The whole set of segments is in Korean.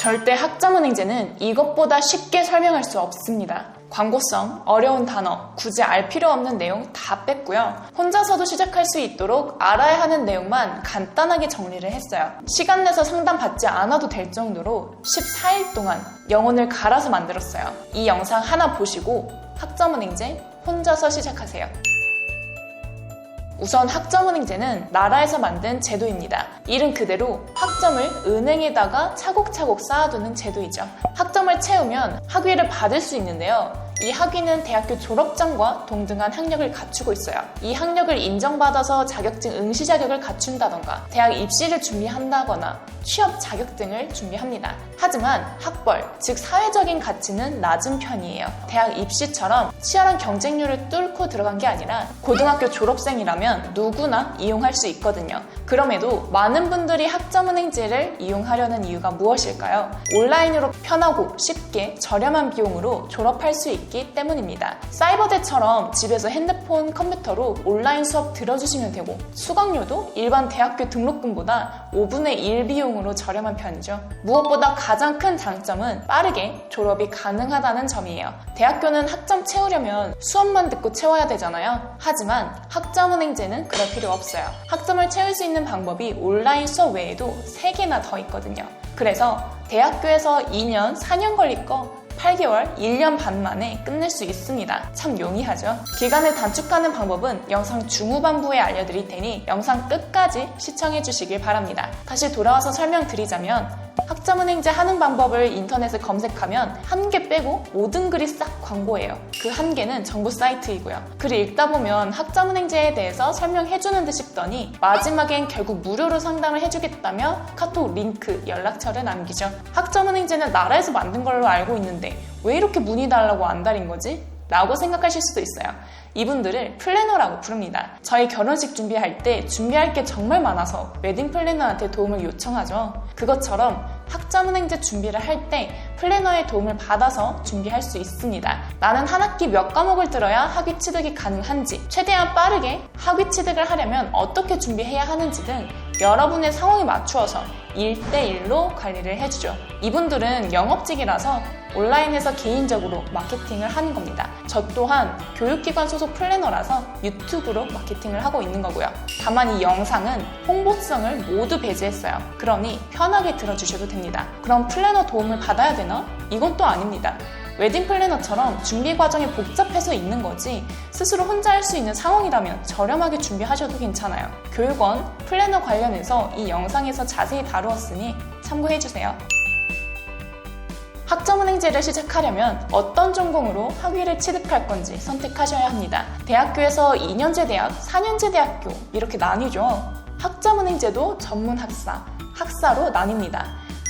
절대 학점은행제는 이것보다 쉽게 설명할 수 없습니다. 광고성, 어려운 단어, 굳이 알 필요 없는 내용 다 뺐고요. 혼자서도 시작할 수 있도록 알아야 하는 내용만 간단하게 정리를 했어요. 시간 내서 상담 받지 않아도 될 정도로 14일 동안 영혼을 갈아서 만들었어요. 이 영상 하나 보시고 학점은행제 혼자서 시작하세요. 우선 학점은행제는 나라에서 만든 제도입니다. 이름 그대로 학점을 은행에다가 차곡차곡 쌓아두는 제도이죠. 학점을 채우면 학위를 받을 수 있는데요. 이 학위는 대학교 졸업장과 동등한 학력을 갖추고 있어요. 이 학력을 인정받아서 자격증 응시 자격을 갖춘다던가 대학 입시를 준비한다거나 취업 자격증을 준비합니다. 하지만 학벌, 즉 사회적인 가치는 낮은 편이에요. 대학 입시처럼 치열한 경쟁률을 뚫고 들어간 게 아니라 고등학교 졸업생이라면 누구나 이용할 수 있거든요. 그럼에도 많은 분들이 학점은행제를 이용하려는 이유가 무엇일까요? 온라인으로 편하고 쉽게 저렴한 비용으로 졸업할 수 있기 때문입니다. 사이버대처럼 집에서 핸드폰, 컴퓨터로 온라인 수업 들어주시면 되고 수강료도 일반 대학교 등록금보다 5분의 1 비용으로 저렴한 편이죠. 무엇보다 가장 큰 장점은 빠르게 졸업이 가능하다는 점이에요. 대학교는 학점 채우려면 수업만 듣고 채워야 되잖아요. 하지만 학점은행제는 그럴 필요 없어요. 학점을 채울 수 있는 방법이 온라인 수업 외에도 3개나 더 있거든요. 그래서 대학교에서 2년, 4년 걸릴 거 8개월, 1년 반 만에 끝낼 수 있습니다. 참 용이하죠? 기간을 단축하는 방법은 영상 중후반부에 알려드릴 테니 영상 끝까지 시청해 주시길 바랍니다. 다시 돌아와서 설명드리자면 학점은행제 하는 방법을 인터넷에 검색하면 한 개 빼고 모든 글이 싹 광고예요. 그 한 개는 정부 사이트이고요. 글을 읽다 보면 학점은행제에 대해서 설명해주는 듯 싶더니 마지막엔 결국 무료로 상담을 해주겠다며 카톡 링크, 연락처를 남기죠. 학점은행제는 나라에서 만든 걸로 알고 있는데 왜 이렇게 문의달라고 안 달인 거지? 라고 생각하실 수도 있어요. 이분들을 플래너라고 부릅니다. 저희 결혼식 준비할 때 준비할 게 정말 많아서 웨딩 플래너한테 도움을 요청하죠. 그것처럼 학점은행제 준비를 할 때 플래너의 도움을 받아서 준비할 수 있습니다. 나는 한 학기 몇 과목을 들어야 학위 취득이 가능한지, 최대한 빠르게 학위 취득을 하려면 어떻게 준비해야 하는지 등 여러분의 상황에 맞추어서 1대1로 관리를 해주죠. 이분들은 영업직이라서 온라인에서 개인적으로 마케팅을 하는 겁니다. 저 또한 교육기관 소속 플래너라서 유튜브로 마케팅을 하고 있는 거고요. 다만 이 영상은 홍보성을 모두 배제했어요. 그러니 편하게 들어주셔도 됩니다. 그럼 플래너 도움을 받아야 되나? 이건 또 아닙니다. 웨딩 플래너처럼 준비 과정이 복잡해서 있는 거지 스스로 혼자 할 수 있는 상황이라면 저렴하게 준비하셔도 괜찮아요. 교육원, 플래너 관련해서 이 영상에서 자세히 다루었으니 참고해주세요. 학점은행제를 시작하려면 어떤 전공으로 학위를 취득할 건지 선택하셔야 합니다. 대학교에서 2년제 대학, 4년제 대학교 이렇게 나뉘죠. 학점은행제도 전문학사, 학사로 나뉩니다.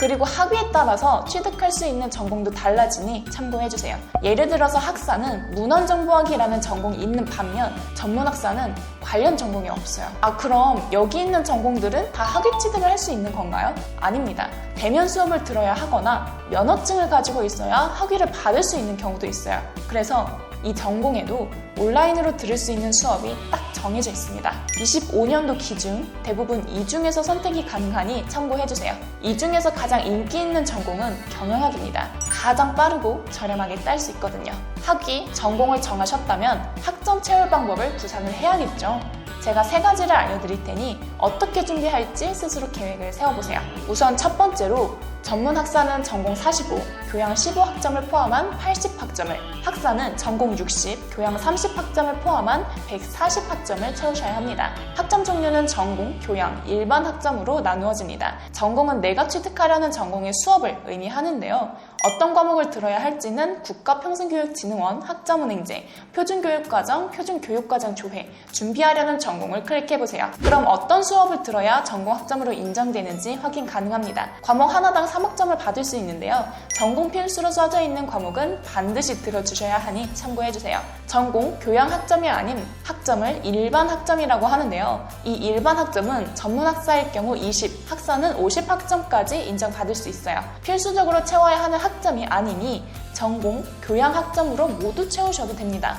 그리고 학위에 따라서 취득할 수 있는 전공도 달라지니 참고해주세요. 예를 들어서 학사는 문헌정보학이라는 전공이 있는 반면 전문학사는 관련 전공이 없어요. 그럼 여기 있는 전공들은 다 학위 취득을 할 수 있는 건가요? 아닙니다. 대면 수업을 들어야 하거나 면허증을 가지고 있어야 학위를 받을 수 있는 경우도 있어요. 그래서 이 전공에도 온라인으로 들을 수 있는 수업이 딱 정해져 있습니다. 25년도 기준 대부분 이 중에서 선택이 가능하니 참고해주세요. 이 중에서 가장 인기 있는 전공은 경영학입니다. 가장 빠르고 저렴하게 딸 수 있거든요. 학위, 전공을 정하셨다면 학점 채울 방법을 구상을 해야겠죠. 제가 3가지를 알려드릴 테니 어떻게 준비할지 스스로 계획을 세워보세요. 우선 첫 번째로 전문학사는 전공 45, 교양 15학점을 포함한 80학점을, 학사는 전공 60, 교양 30학점을 포함한 140학점을 채우셔야 합니다. 학점 종류는 전공, 교양, 일반 학점으로 나누어집니다. 전공은 내가 취득하려는 전공의 수업을 의미하는데요. 어떤 과목을 들어야 할지는 국가평생교육진흥원 학점은행제, 표준교육과정, 표준교육과정 조회, 준비하려는 전공을 클릭해보세요. 그럼 어떤 수업을 들어야 전공 학점으로 인정되는지 확인 가능합니다. 과목 하나당 3학점을 받을 수 있는데요. 전공 필수로 써져 있는 과목은 반드시 들어주셔야 하니 참고해주세요. 전공, 교양 학점이 아닌 학점을 일반 학점이라고 하는데요. 이 일반 학점은 전문학사일 경우 20, 학사는 50학점까지 인정받을 수 있어요. 필수적으로 채워야 하는 학점이 아니니 전공, 교양 학점으로 모두 채우셔도 됩니다.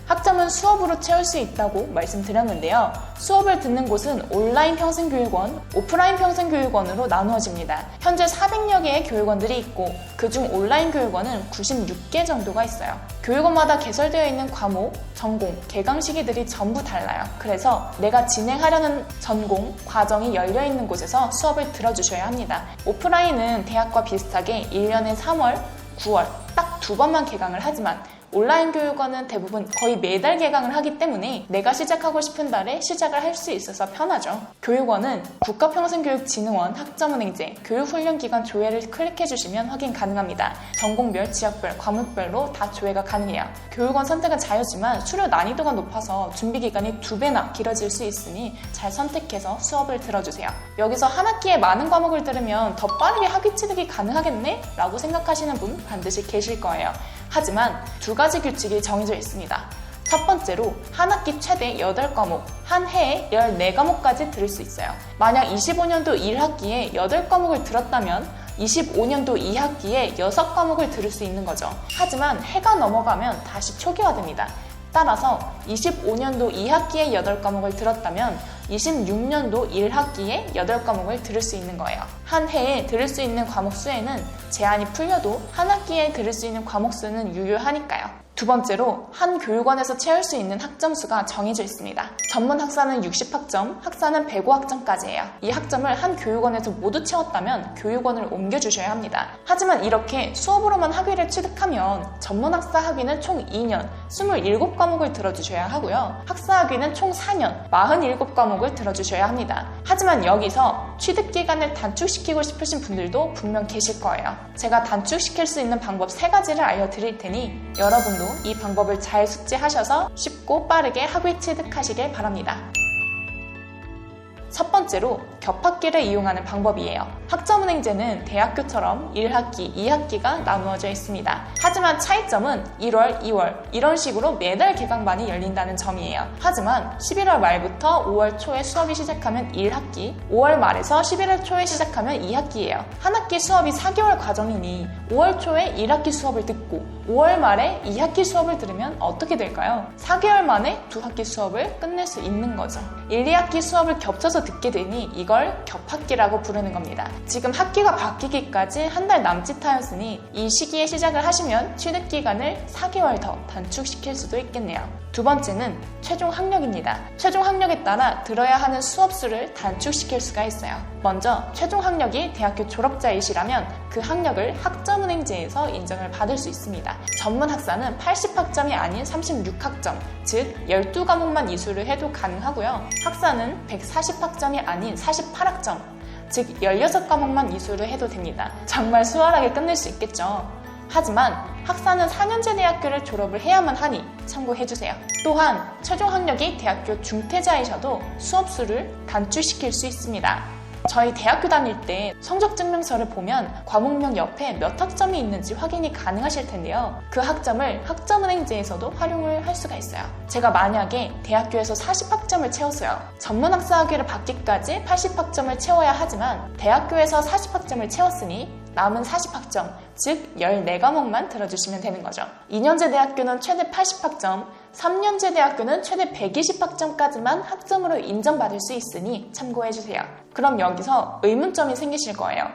학점은 수업으로 채울 수 있다고 말씀드렸는데요. 수업을 듣는 곳은 온라인 평생교육원, 오프라인 평생교육원으로 나누어집니다. 현재 400여 개의 교육원들이 있고 그중 온라인 교육원은 96개 정도가 있어요. 교육원마다 개설되어 있는 과목, 전공, 개강 시기들이 전부 달라요. 그래서 내가 진행하려는 전공, 과정이 열려있는 곳에서 수업을 들어주셔야 합니다. 오프라인은 대학과 비슷하게 1년에 3월, 9월 딱 2번만 개강을 하지만 온라인 교육원은 대부분 거의 매달 개강을 하기 때문에 내가 시작하고 싶은 달에 시작을 할 수 있어서 편하죠. 교육원은 국가평생교육진흥원 학점은행제 교육훈련기간 조회를 클릭해주시면 확인 가능합니다. 전공별, 지역별, 과목별로 다 조회가 가능해요. 교육원 선택은 자유지만 수료 난이도가 높아서 준비기간이 2배나 길어질 수 있으니 잘 선택해서 수업을 들어주세요. 여기서 한 학기에 많은 과목을 들으면 더 빠르게 학위 취득이 가능하겠네? 라고 생각하시는 분 반드시 계실 거예요. 하지만 2가지 규칙이 정해져 있습니다. 첫 번째로 한 학기 최대 8과목, 한 해에 14과목까지 들을 수 있어요. 만약 25년도 1학기에 8과목을 들었다면 25년도 2학기에 6과목을 들을 수 있는 거죠. 하지만 해가 넘어가면 다시 초기화됩니다. 따라서 25년도 2학기에 8과목을 들었다면 26년도 1학기에 8과목을 들을 수 있는 거예요. 한 해에 들을 수 있는 과목 수에는 제한이 풀려도 한 학기에 들을 수 있는 과목 수는 유효하니까요. 두 번째로 한 교육원에서 채울 수 있는 학점 수가 정해져 있습니다. 전문 학사는 60학점, 학사는 105학점까지예요. 이 학점을 한 교육원에서 모두 채웠다면 교육원을 옮겨주셔야 합니다. 하지만 이렇게 수업으로만 학위를 취득하면 전문 학사 학위는 총 2년, 27과목을 들어주셔야 하고요. 학사 학위는 총 4년, 47과목을 들어주셔야 합니다. 하지만 여기서 취득기간을 단축시키고 싶으신 분들도 분명 계실 거예요. 제가 단축시킬 수 있는 방법 3가지를 알려드릴 테니 여러분도 이 방법을 잘 숙지하셔서 쉽고 빠르게 학위 취득하시길 바랍니다. 첫 번째로 겹학기를 이용하는 방법이에요. 학점은행제는 대학교처럼 1학기, 2학기가 나누어져 있습니다. 하지만 차이점은 1월, 2월 이런 식으로 매달 개강반이 열린다는 점이에요. 하지만 11월 말부터 5월 초에 수업이 시작하면 1학기, 5월 말에서 11월 초에 시작하면 2학기예요. 한 학기 수업이 4개월 과정이니 5월 초에 1학기 수업을 듣고 5월 말에 2학기 수업을 들으면 어떻게 될까요? 4개월 만에 2학기 수업을 끝낼 수 있는 거죠. 1, 2학기 수업을 겹쳐서 듣게 되니 이걸 겹학기라고 부르는 겁니다. 지금 학기가 바뀌기까지 한 달 남짓 하였으니 이 시기에 시작을 하시면 취득 기간을 4개월 더 단축시킬 수도 있겠네요. 두 번째는 최종 학력입니다. 최종 학력에 따라 들어야 하는 수업 수를 단축시킬 수가 있어요. 먼저 최종 학력이 대학교 졸업자이시라면 그 학력을 학점은행제에서 인정을 받을 수 있습니다. 전문 학사는 80학점이 아닌 36학점, 즉 12과목만 이수를 해도 가능하고요. 학사는 140학점이 아닌 48학점, 즉 16과목만 이수를 해도 됩니다. 정말 수월하게 끝낼 수 있겠죠. 하지만 학사는 4년제 대학교를 졸업을 해야만 하니 참고해주세요. 또한 최종 학력이 대학교 중퇴자이셔도 수업수를 단축시킬 수 있습니다. 저희 대학교 다닐 때 성적 증명서를 보면 과목명 옆에 몇 학점이 있는지 확인이 가능하실 텐데요. 그 학점을 학점은행제에서도 활용을 할 수가 있어요. 제가 만약에 대학교에서 40학점을 채웠어요. 전문학사 학위를 받기까지 80학점을 채워야 하지만 대학교에서 40학점을 채웠으니 남은 40학점, 즉 14과목만 들어주시면 되는 거죠. 2년제 대학교는 최대 80학점, 3년제 대학교는 최대 120학점까지만 학점으로 인정받을 수 있으니 참고해주세요. 그럼 여기서 의문점이 생기실 거예요.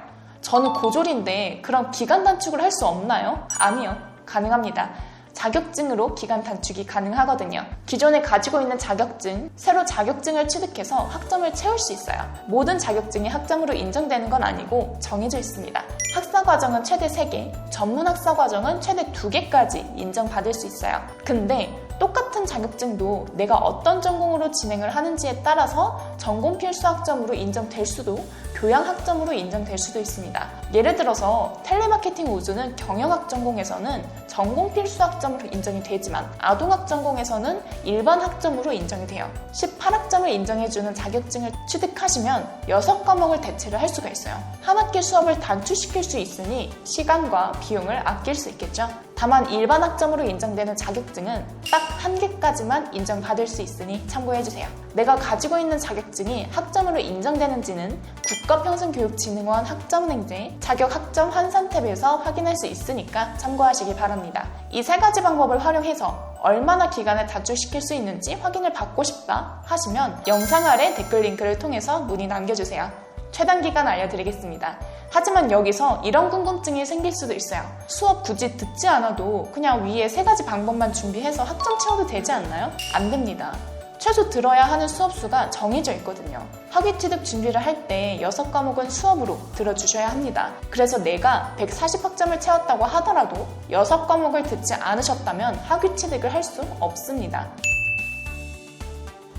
저는 고졸인데 그럼 기간 단축을 할 수 없나요? 아니요, 가능합니다. 자격증으로 기간 단축이 가능하거든요. 기존에 가지고 있는 자격증, 새로 자격증을 취득해서 학점을 채울 수 있어요. 모든 자격증이 학점으로 인정되는 건 아니고 정해져 있습니다. 학사과정은 최대 3개, 전문학사과정은 최대 2개까지 인정받을 수 있어요. 근데 똑같은 자격증도 내가 어떤 전공으로 진행을 하는지에 따라서 전공 필수 학점으로 인정될 수도 교양 학점으로 인정될 수도 있습니다. 예를 들어서 텔레마케팅 우수는 경영학 전공에서는 전공 필수 학점으로 인정이 되지만 아동학 전공에서는 일반 학점으로 인정이 돼요. 18학점을 인정해주는 자격증을 취득하시면 6과목을 대체를 할 수가 있어요. 한 학기 수업을 단축시킬 수 있으니 시간과 비용을 아낄 수 있겠죠. 다만 일반 학점으로 인정되는 자격증은 딱 한 개까지만 인정받을 수 있으니 참고해주세요. 내가 가지고 있는 자격증이 학점으로 인정되는지는 국가평생교육진흥원 학점은행제 자격 학점 환산 탭에서 확인할 수 있으니까 참고하시기 바랍니다. 이 세 가지 방법을 활용해서 얼마나 기간을 단축시킬 수 있는지 확인을 받고 싶다 하시면 영상 아래 댓글 링크를 통해서 문의 남겨주세요. 최단 기간 알려드리겠습니다. 하지만 여기서 이런 궁금증이 생길 수도 있어요. 수업 굳이 듣지 않아도 그냥 위에 세 가지 방법만 준비해서 학점 채워도 되지 않나요? 안 됩니다. 최소 들어야 하는 수업 수가 정해져 있거든요. 학위 취득 준비를 할 때 6과목은 수업으로 들어주셔야 합니다. 그래서 내가 140학점을 채웠다고 하더라도 6과목을 듣지 않으셨다면 학위 취득을 할 수 없습니다.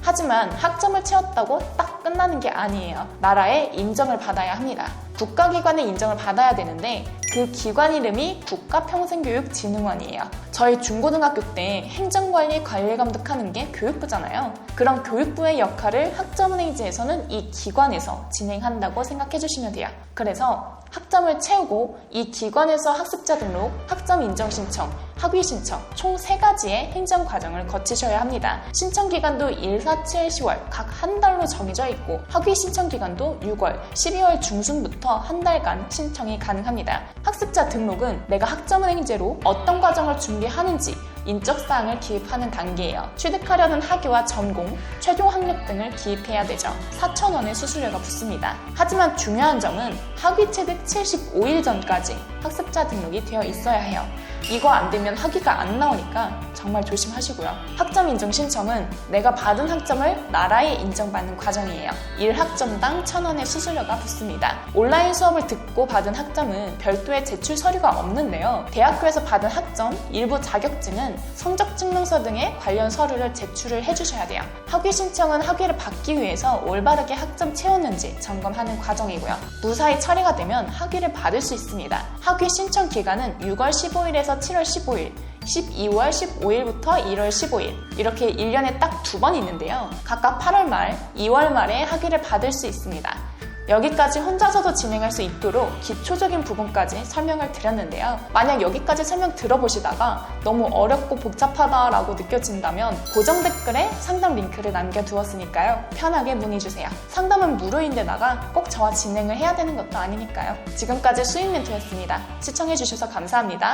하지만 학점을 채웠다고 딱 끝나는 게 아니에요. 나라의 인정을 받아야 합니다. 국가기관의 인정을 받아야 되는데 그 기관 이름이 국가평생교육진흥원이에요. 저희 중고등학교 때 행정관리 관리 감독하는 게 교육부잖아요. 그런 교육부의 역할을 학점은행제에서는 이 기관에서 진행한다고 생각해 주시면 돼요. 그래서 학점을 채우고 이 기관에서 학습자 등록, 학점 인정 신청, 학위 신청 총 3가지의 행정 과정을 거치셔야 합니다. 신청 기간도 1, 4, 7, 10월 각 한 달로 정해져 있고 학위 신청 기간도 6월, 12월 중순부터 한 달간 신청이 가능합니다. 학습자 등록은 내가 학점은행제로 어떤 과정을 준비하는지 인적사항을 기입하는 단계예요. 취득하려는 학위와 전공, 최종 학력 등을 기입해야 되죠. 4,000원의 수수료가 붙습니다. 하지만 중요한 점은 학위 취득 75일 전까지 학습자 등록이 되어 있어야 해요. 이거 안 되면 학위가 안 나오니까 정말 조심하시고요. 학점 인정 신청은 내가 받은 학점을 나라에 인정받는 과정이에요. 1학점당 1,000원의 수수료가 붙습니다. 온라인 수업을 듣고 받은 학점은 별도의 제출 서류가 없는데요. 대학교에서 받은 학점, 일부 자격증은 성적증명서 등의 관련 서류를 제출을 해주셔야 돼요. 학위 신청은 학위를 받기 위해서 올바르게 학점 채웠는지 점검하는 과정이고요. 무사히 처리가 되면 학위를 받을 수 있습니다. 학위 신청 기간은 6월 15일에서 7월 15일, 12월 15일부터 1월 15일 이렇게 1년에 딱 2번 있는데요. 각각 8월 말, 2월 말에 학위를 받을 수 있습니다. 여기까지 혼자서도 진행할 수 있도록 기초적인 부분까지 설명을 드렸는데요. 만약 여기까지 설명 들어보시다가 너무 어렵고 복잡하다라고 느껴진다면 고정 댓글에 상담 링크를 남겨두었으니까요. 편하게 문의주세요. 상담은 무료인데다가 꼭 저와 진행을 해야 되는 것도 아니니까요. 지금까지 수익 멘토였습니다. 시청해주셔서 감사합니다.